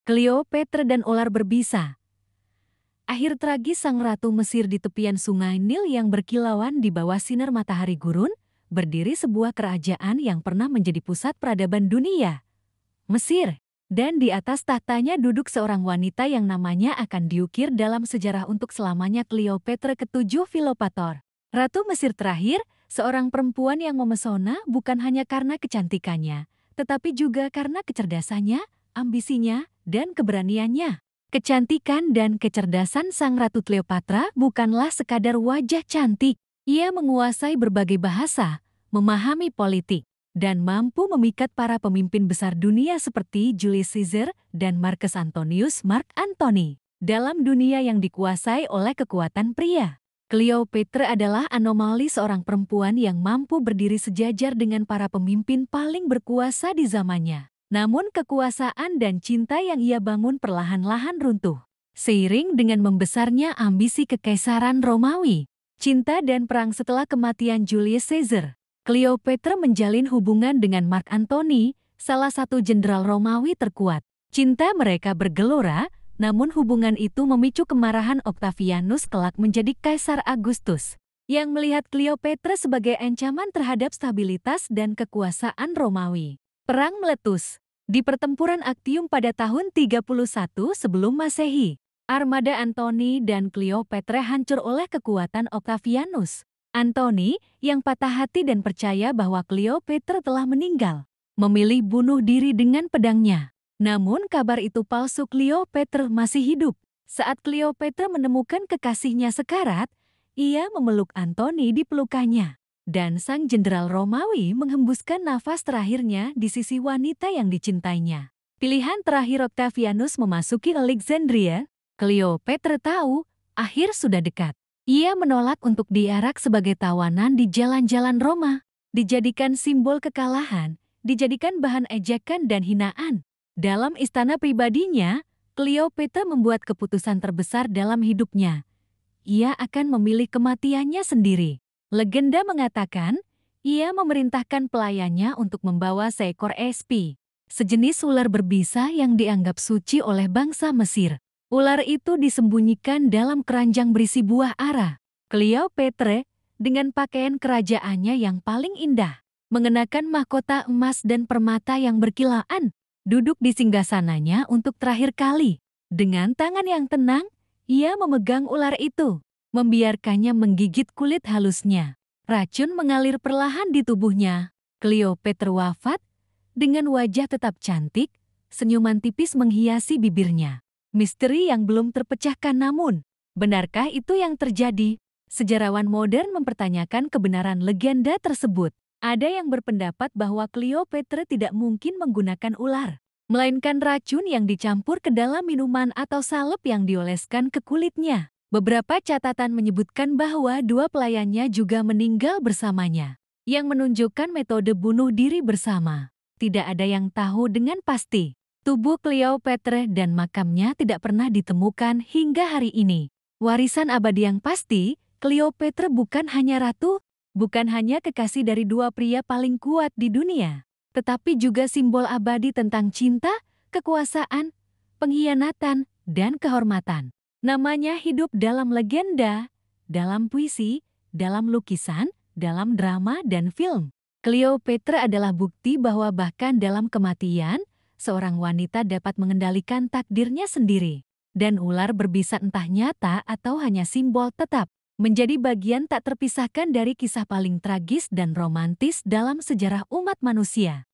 Cleopatra dan ular berbisa. Akhir tragis sang ratu Mesir di tepian sungai Nil yang berkilauan di bawah sinar matahari gurun, berdiri sebuah kerajaan yang pernah menjadi pusat peradaban dunia, Mesir. Dan di atas tahtanya duduk seorang wanita yang namanya akan diukir dalam sejarah untuk selamanya, Cleopatra ke-7 Filopator. Ratu Mesir terakhir, seorang perempuan yang memesona bukan hanya karena kecantikannya, tetapi juga karena kecerdasannya, ambisinya, dan keberaniannya. Kecantikan dan kecerdasan sang Ratu Cleopatra bukanlah sekadar wajah cantik. Ia menguasai berbagai bahasa, memahami politik, dan mampu memikat para pemimpin besar dunia seperti Julius Caesar dan Marcus Antonius Mark Antony. Dalam dunia yang dikuasai oleh kekuatan pria, Cleopatra adalah anomali, seorang perempuan yang mampu berdiri sejajar dengan para pemimpin paling berkuasa di zamannya. Namun kekuasaan dan cinta yang ia bangun perlahan-lahan runtuh. Seiring dengan membesarnya ambisi kekaisaran Romawi, cinta dan perang setelah kematian Julius Caesar, Cleopatra menjalin hubungan dengan Mark Antony, salah satu jenderal Romawi terkuat. Cinta mereka bergelora, namun hubungan itu memicu kemarahan Octavianus kelak menjadi Kaisar Augustus, yang melihat Cleopatra sebagai ancaman terhadap stabilitas dan kekuasaan Romawi. Perang meletus. Di pertempuran Actium pada tahun 31 sebelum Masehi, armada Antony dan Cleopatra hancur oleh kekuatan Octavianus. Antony, yang patah hati dan percaya bahwa Cleopatra telah meninggal, memilih bunuh diri dengan pedangnya. Namun kabar itu palsu, Cleopatra masih hidup. Saat Cleopatra menemukan kekasihnya sekarat, ia memeluk Antony di pelukannya. Dan sang jenderal Romawi menghembuskan nafas terakhirnya di sisi wanita yang dicintainya. Pilihan terakhir Octavianus memasuki Alexandria. Cleopatra tahu, akhir sudah dekat. Ia menolak untuk diarak sebagai tawanan di jalan-jalan Roma, dijadikan simbol kekalahan, dijadikan bahan ejekan dan hinaan. Dalam istana pribadinya, Cleopatra membuat keputusan terbesar dalam hidupnya. Ia akan memilih kematiannya sendiri. Legenda mengatakan, ia memerintahkan pelayannya untuk membawa seekor SP, sejenis ular berbisa yang dianggap suci oleh bangsa Mesir. Ular itu disembunyikan dalam keranjang berisi buah ara. Cleopatra, dengan pakaian kerajaannya yang paling indah, mengenakan mahkota emas dan permata yang berkilaan, duduk di singgasananya untuk terakhir kali. Dengan tangan yang tenang, ia memegang ular itu, membiarkannya menggigit kulit halusnya. Racun mengalir perlahan di tubuhnya. Cleopatra wafat, dengan wajah tetap cantik, senyuman tipis menghiasi bibirnya. Misteri yang belum terpecahkan, namun, benarkah itu yang terjadi? Sejarawan modern mempertanyakan kebenaran legenda tersebut. Ada yang berpendapat bahwa Cleopatra tidak mungkin menggunakan ular, melainkan racun yang dicampur ke dalam minuman atau salep yang dioleskan ke kulitnya. Beberapa catatan menyebutkan bahwa dua pelayannya juga meninggal bersamanya, yang menunjukkan metode bunuh diri bersama. Tidak ada yang tahu dengan pasti. Tubuh Cleopatra dan makamnya tidak pernah ditemukan hingga hari ini. Warisan abadi yang pasti, Cleopatra bukan hanya ratu, bukan hanya kekasih dari dua pria paling kuat di dunia, tetapi juga simbol abadi tentang cinta, kekuasaan, pengkhianatan, dan kehormatan. Namanya hidup dalam legenda, dalam puisi, dalam lukisan, dalam drama dan film. Cleopatra adalah bukti bahwa bahkan dalam kematian, seorang wanita dapat mengendalikan takdirnya sendiri. Dan ular berbisa, entah nyata atau hanya simbol, tetap menjadi bagian tak terpisahkan dari kisah paling tragis dan romantis dalam sejarah umat manusia.